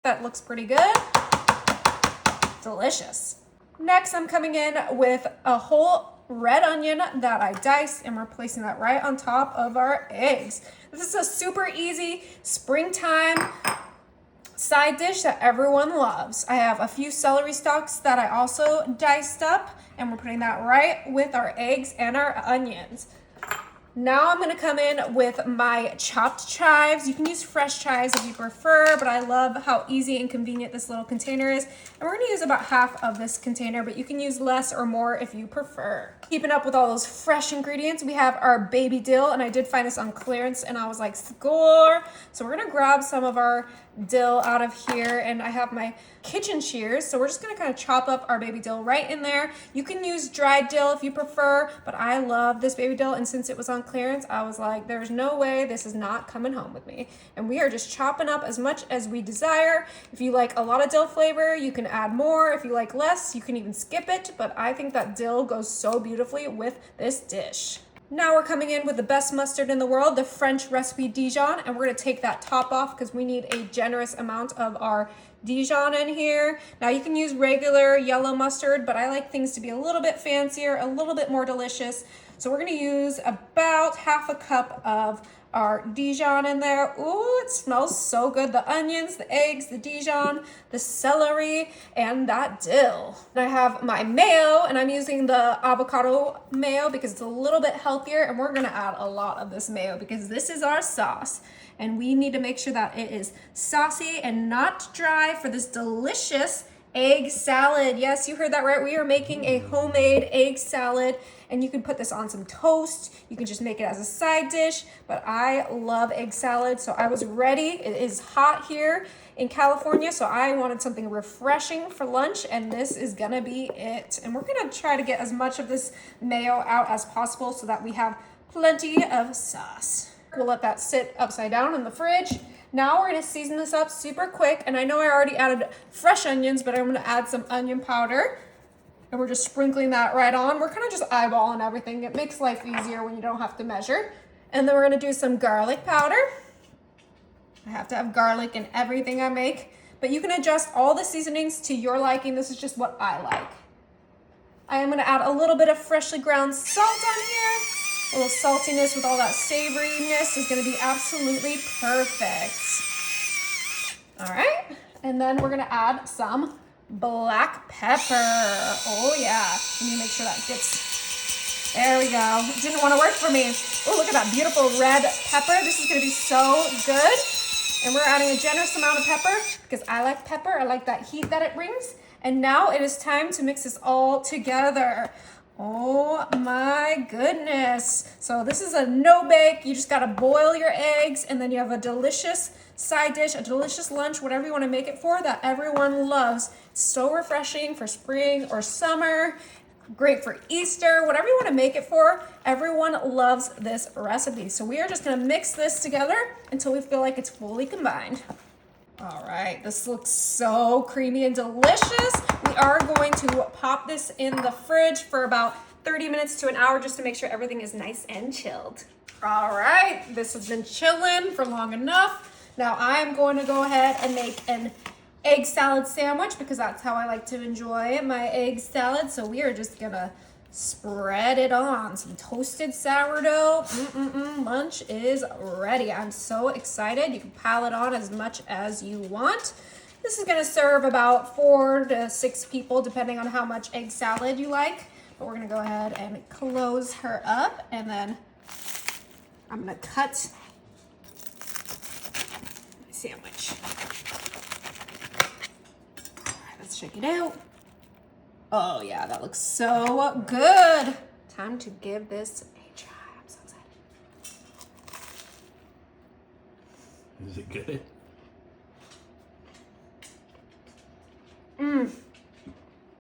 That looks pretty good. Delicious. Next, I'm coming in with a whole red onion that I diced, and we're placing that right on top of our eggs. This is a super easy springtime side dish that everyone loves. I have a few celery stalks that I also diced up, and we're putting that right with our eggs and our onions. Now I'm gonna come in with my chopped chives. You can use fresh chives if you prefer, but I love how easy and convenient this little container is. And we're gonna use about half of this container, but you can use less or more if you prefer. Keeping up with all those fresh ingredients, we have our baby dill, and I did find this on clearance, and I was like, score! So we're gonna grab some of our dill out of here, and I have my kitchen shears, so we're just gonna kind of chop up our baby dill right in there. You can use dried dill if you prefer, but I love this baby dill, and since it was on clearance, I was like, there's no way this is not coming home with me. And we are just chopping up as much as we desire. If you like a lot of dill flavor, you can add more. If you like less, you can even skip it, but I think that dill goes so beautifully with this dish. Now we're coming in with the best mustard in the world, the French recipe Dijon, and we're gonna take that top off because we need a generous amount of our Dijon in here. Now you can use regular yellow mustard, but I like things to be a little bit fancier, a little bit more delicious. So we're gonna use about half a cup of our Dijon in there. Ooh, it smells so good. The onions, the eggs, the Dijon, the celery, and that dill. And I have my mayo, and I'm using the avocado mayo because it's a little bit healthier, and we're gonna add a lot of this mayo because this is our sauce. And we need to make sure that it is saucy and not dry for this delicious egg salad. Yes, you heard that right. We are making a homemade egg salad, and you can put this on some toast. You can just make it as a side dish, but I love egg salad, so I was ready. It is hot here in California, so I wanted something refreshing for lunch, and this is gonna be it. And we're gonna try to get as much of this mayo out as possible so that we have plenty of sauce. We'll let that sit upside down in the fridge. Now we're gonna season this up super quick, and I know I already added fresh onions, but I'm gonna add some onion powder, and we're just sprinkling that right on. We're kind of just eyeballing everything. It makes life easier when you don't have to measure. And then we're gonna do some garlic powder. I have to have garlic in everything I make, but you can adjust all the seasonings to your liking. This is just what I like. I am gonna add a little bit of freshly ground salt on here. A little saltiness with all that savoriness is gonna be absolutely perfect. All right, and then we're gonna add some black pepper. Oh yeah, let me make sure that gets, there we go. It didn't wanna work for me. Oh, look at that beautiful red pepper. This is gonna be so good. And we're adding a generous amount of pepper because I like pepper. I like that heat that it brings. And now it is time to mix this all together. Oh my goodness. So this is a no bake. You just gotta boil your eggs, and then you have a delicious side dish, a delicious lunch, whatever you wanna make it for, that everyone loves. It's so refreshing for spring or summer, great for Easter, whatever you wanna make it for. Everyone loves this recipe. So we are just gonna mix this together until we feel like it's fully combined. All right, this looks so creamy and delicious. We are going to pop this in the fridge for about 30 minutes to an hour just to make sure everything is nice and chilled. All right, this has been chilling for long enough. Now I'm going to go ahead and make an egg salad sandwich because that's how I like to enjoy my egg salad. So we are just gonna spread it on some toasted sourdough. Lunch is ready. I'm so excited. You can pile it on as much as you want. This is gonna serve about 4 to 6 people depending on how much egg salad you like. But we're gonna go ahead and close her up, and then I'm gonna cut my sandwich. All right, let's check it out. Oh yeah, that looks so good. Time to give this a try. I'm so excited. Is it good?